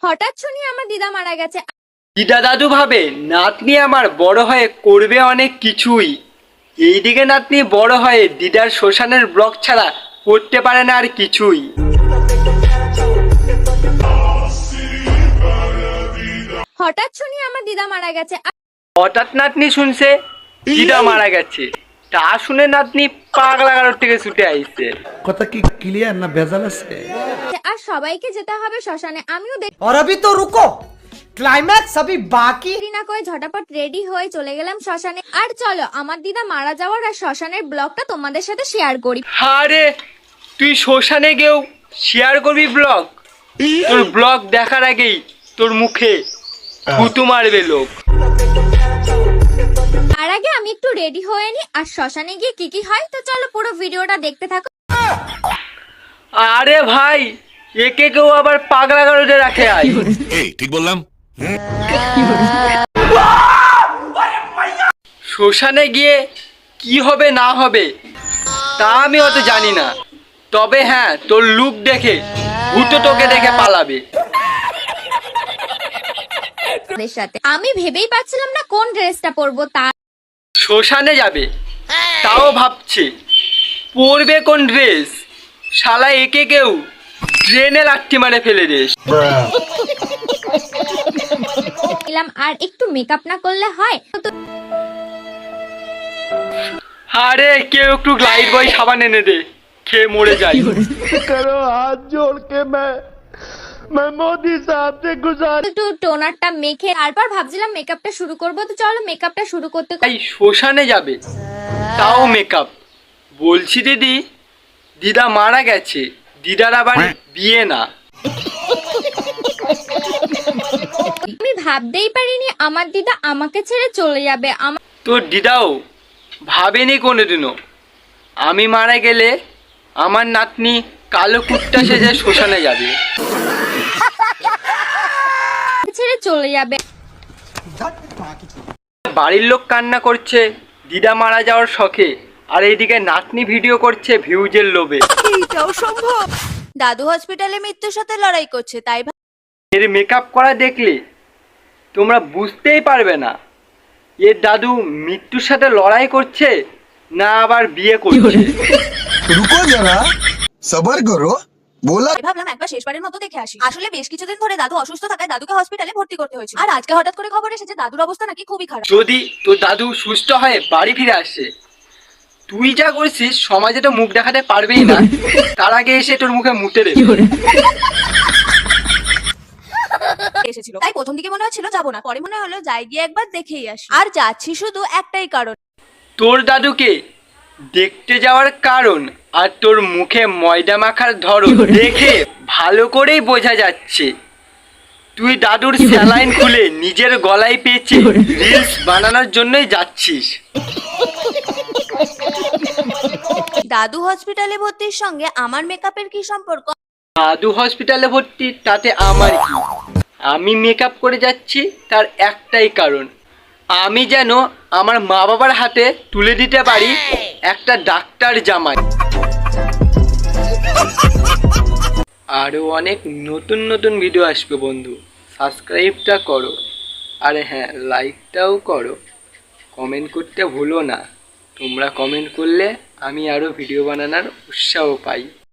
হঠাৎ শুনি আমার দিদা মারা গেছে। দিদা দাদু ভাবে নাতনি আমার বড় হয়ে করবে অনেক কিছুই। এইদিকে নাতনি বড় হয়ে দিদার শ্মশানের ব্লগ ছাড়া করতে পারে না আর কিছুই। হঠাৎ শুনি আমার দিদা মারা গেছে। হঠাৎ নাতনি শুনছে দিদা মারা গেছে, তা শুনে নাতনি পাগলা গারোর থেকে ছুটে আইছে। কথা কি ক্লিয়ার না ভেজাল আছে? আর সবাইকে যেতে হবে শ্মশানে, আমিও और अभी तो रुको, क्लाइमैक्स अभी बाकी। দেরি না করে ঝটাপট রেডি হয়ে চলে গেলাম শ্মশানে। আর চলো আমার দিদা মারা যাওয়ার আর শ্মশানের ব্লগটা তোমাদের সাথে শেয়ার করি। আরে তুই শ্মশানে গেও শেয়ার করবি ব্লগ? তোর ব্লগ দেখার আগেই তোর মুখে থুতু মারবে লোক। আর আগে আমি একটু রেডি হয়ে নি, আর শ্মশানে গিয়ে কি কি হয় তো চলো পুরো ভিডিওটা দেখতে থাকো। আরে ভাই, একে কেউ আবার পাগলা গারদে রাখে আয়। এই ঠিক বললাম? শ্মশানে গিয়ে কি হবে না হবে তা আমি অত জানি না, তবে হ্যাঁ তোর লুক দেখে ভূত তোকে দেখে পালাবে। সাথে আমি ভেবেই পাচ্ছিলাম না কোন ড্রেসটা পরবো। তা শ্মশানে যাবে তাও ভাবছে পরবে কোন ড্রেস। শালা একে কেউ ট্রেনে লাঠি মারে ফেলে রে। আর একটু মেকআপ না করলে হয় তো। আরে কেউ একটু লাইট বয় সাবান এনে দে, খেয়ে মরে যাই। একটু টোনারটা মেখে তারপর ভাবছিলাম মেকআপটা শুরু করবো। তো চলো মেকআপটা শুরু করতে। তাই শ্মশানে যাবে তাও মেকআপ। বলছি দিদি, দিদা মারা গেছে, দিদার আবার বিয়ে না। আমি ভাবতেই পারিনি আমার দিদা আমাকে ছেড়ে চলে যাবে। তোর দিদাও ভাবেনি কোনোদিনও আমি মারা গেলে আমার নাতনি কালো কুত্তা সেজে শ্মশানে যাবে। ছেড়ে চলে যাবে। বাড়ির লোক কান্না করছে দিদা মারা যাওয়ার শখে, আর এইদিকে নাতনি ভিডিও করছে ভিউজের লোভে। এইটাও সম্ভব? দাদু হসপিটালে মৃত্যুর সাথে লড়াই করছে, তাই এর মেকআপ করা দেখলে তোমরা বুঝতেই পারবে না এর দাদু মৃত্যুর সাথে লড়াই করছে না আবার বিয়ে করছে। रुको जरा सबर करो बोला। ভাবলাম একবার শেষবারের মতো দেখে আসি। আসলে বেশ কিছুদিন ধরে দাদু অসুস্থ থাকায় দাদুকে হসপিটালে ভর্তি করতে হয়েছিল। আর আজকে হঠাৎ করে খবর এসেছে দাদুর অবস্থা নাকি খুবই খারাপ। যদি তোর দাদু সুস্থ হয়ে বাড়ি ফিরে আসে, তুই যা করছিস সমাজে তো মুখ দেখাতে পারবেই না, তার আগে এসে তোর মুখে মুতে দেবে। এসেছিল তাই প্রথম দিকে মনে হচ্ছিল যাবো না, পরে মনে হলো যাই গিয়ে একবার দেখেই আসি। আর যাচ্ছি শুধু একটাই কারণ, তোর দাদুকে দেখতে যাওয়ার কারণ আর তোর মুখে ময়দা মাখার ধরন দেখে ভালো করেই বোঝা যাচ্ছে তুই দাদুর স্যালাইন খুলে নিজের গলায় পেঁচে রিলস বানানোর জন্যই যাচ্ছিস। দাদু হসপিটালে ভর্তির সঙ্গে আমার মেকআপের কি সম্পর্ক? দাদু হসপিটালে ভর্তি তাতে আমার কি? আমি মেকআপ করে যাচ্ছি তার একটাই কারণ, আমি যেন আমার মা বাবার হাতে তুলে দিতে পারি একটা ডাক্তার জামাই। আরও অনেক নতুন নতুন ভিডিও আসবে বন্ধু, সাবস্ক্রাইবটা করো, আরে হ্যাঁ লাইকটাও করো, কমেন্ট করতে ভুলো না। তোমরা কমেন্ট করলে আমি আরও ভিডিও বানানোর উৎসাহ পাই।